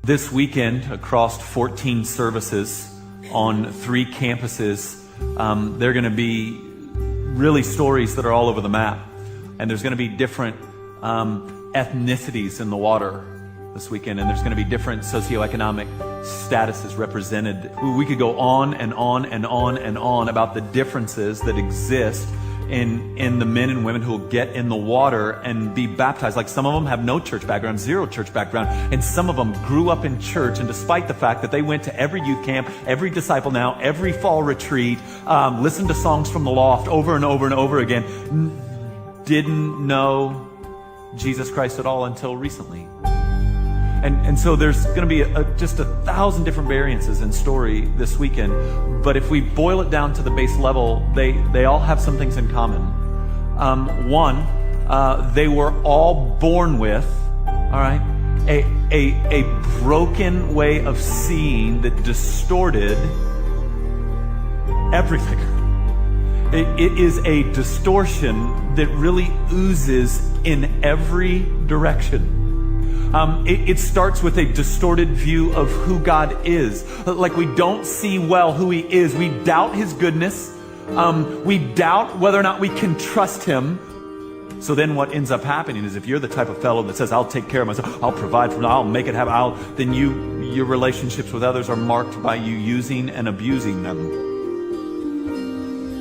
This weekend, across 14 services on 3 campuses, there are going to be really stories that are all over the map. And there's going to be different ethnicities in the water this weekend. And there's going to be different socioeconomic statuses represented. We could go on and on and on and on about the differences that exist in the men and women who will get in the water and be baptized. Like, some of them have no church background, 0 church background, and some of them grew up in church, and despite the fact that they went to every youth camp, every Disciple Now, every fall retreat, listened to songs from the loft over and over and over again, didn't know Jesus Christ at all until recently. And so there's going to be just 1,000 different variances in story this weekend. But if we boil it down to the base level, they all have some things in common. One, they were all born with, all right, a broken way of seeing that distorted everything. It is a distortion that really oozes in every direction. It starts with a distorted view of who God is. Like, we don't see well who He is. We doubt His goodness. We doubt whether or not we can trust Him. So then what ends up happening is, if you're the type of fellow that says, I'll take care of myself, I'll provide for them, I'll make it happen, then your relationships with others are marked by you using and abusing them.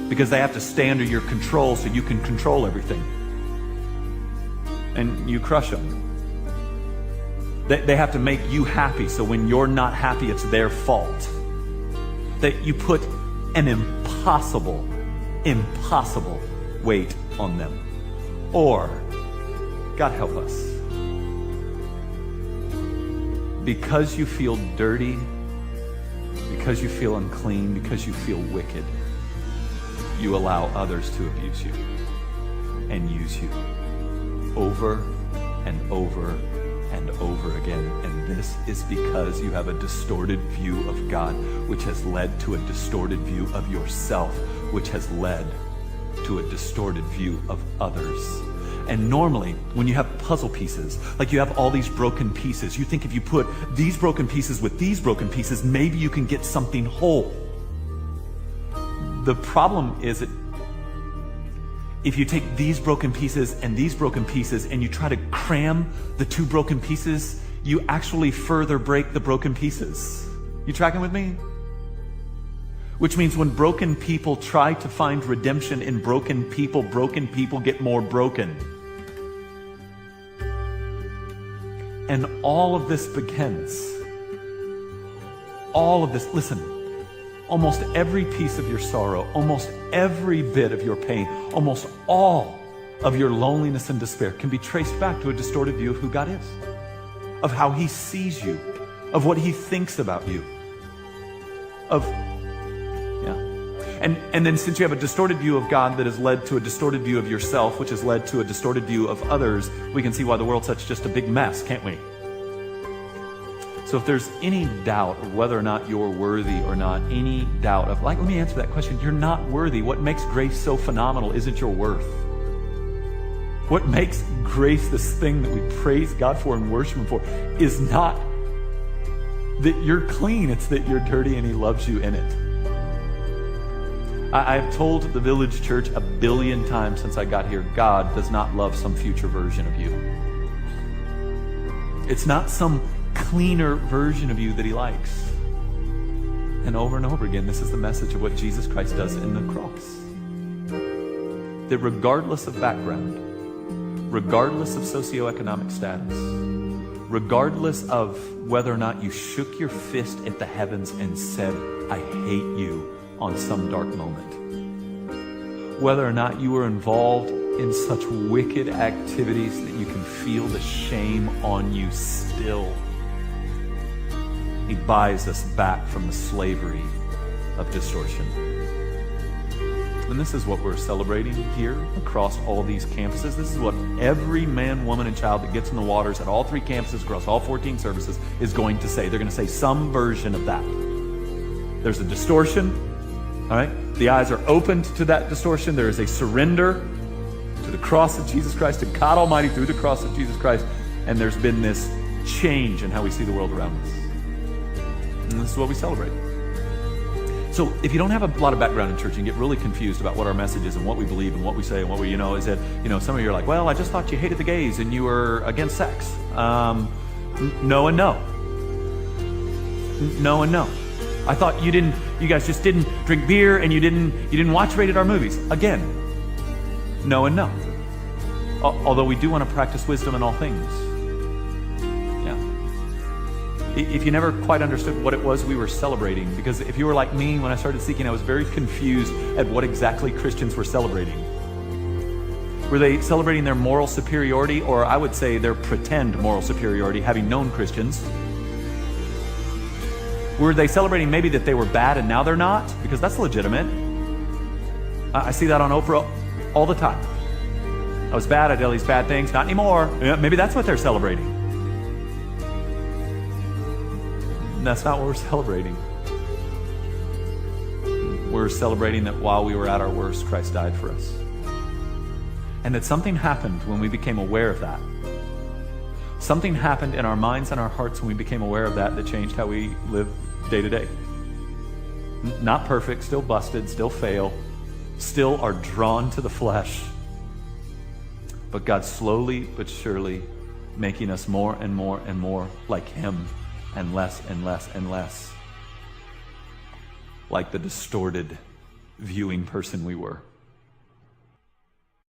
Because they have to stay under your control so you can control everything. And you crush them. They have to make you happy, so when you're not happy, it's their fault. That you put an impossible weight on them. Or, God help us, because you feel dirty, because you feel unclean, because you feel wicked, you allow others to abuse you and use you over and over and over again. And this is because you have a distorted view of God, which has led to a distorted view of yourself, which has led to a distorted view of others. And normally, when you have puzzle pieces, like you have all these broken pieces, you think if you put these broken pieces with these broken pieces, maybe you can get something whole. The problem is that if you take these broken pieces and these broken pieces and you try to cram the 2 broken pieces, you actually further break the broken pieces. You tracking with me? Which means when broken people try to find redemption in broken people get more broken. And all of this begins. All of this, listen. Almost every piece of your sorrow, almost every bit of your pain, almost all of your loneliness and despair can be traced back to a distorted view of who God is, of how He sees you, of what He thinks about you, And then, since you have a distorted view of God that has led to a distorted view of yourself, which has led to a distorted view of others, we can see why the world's such just a big mess, can't we? So if there's any doubt of whether or not you're worthy or not, any doubt of, let me answer that question. You're not worthy. What makes grace so phenomenal isn't your worth. What makes grace this thing that we praise God for and worship Him for is not that you're clean. It's that you're dirty and He loves you in it. I've told the Village Church 1 billion times since I got here, God does not love some future version of you. It's not some cleaner version of you that He likes. And over again, this is the message of what Jesus Christ does in the cross. That regardless of background, regardless of socioeconomic status, regardless of whether or not you shook your fist at the heavens and said, I hate you, on some dark moment, whether or not you were involved in such wicked activities that you can feel the shame on you still, He buys us back from the slavery of distortion. And this is what we're celebrating here across all these campuses. This is what every man, woman, and child that gets in the waters at all 3 campuses across all 14 services is going to say. They're going to say some version of that. There's a distortion. All right? The eyes are opened to that distortion. There is a surrender to the cross of Jesus Christ, to God Almighty through the cross of Jesus Christ. And there's been this change in how we see the world around us. And this is what we celebrate. So if you don't have a lot of background in church and get really confused about what our message is and what we believe and what we say and what we, is that, some of you are like, well, I just thought you hated the gays and you were against sex. No and no. No and no. I thought you guys just didn't drink beer and you didn't watch rated R movies. Again, no and no. Although we do want to practice wisdom in all things. If you never quite understood what it was we were celebrating, because if you were like me, when I started seeking, I was very confused at what exactly Christians were celebrating. Were they celebrating their moral superiority, or I would say their pretend moral superiority, having known Christians? Were they celebrating maybe that they were bad and now they're not? Because that's legitimate. I see that on Oprah all the time. I was bad, I did all these bad things, not anymore. Maybe that's what they're celebrating. That's not what we're celebrating. We're celebrating that while we were at our worst, Christ died for us. And that something happened when we became aware of that. Something happened in our minds and our hearts when we became aware of that changed how we live day to day. Not perfect, still busted, still fail, still are drawn to the flesh. But God slowly but surely making us more and more and more like Him, and less and less and less like the distorted viewing person we were.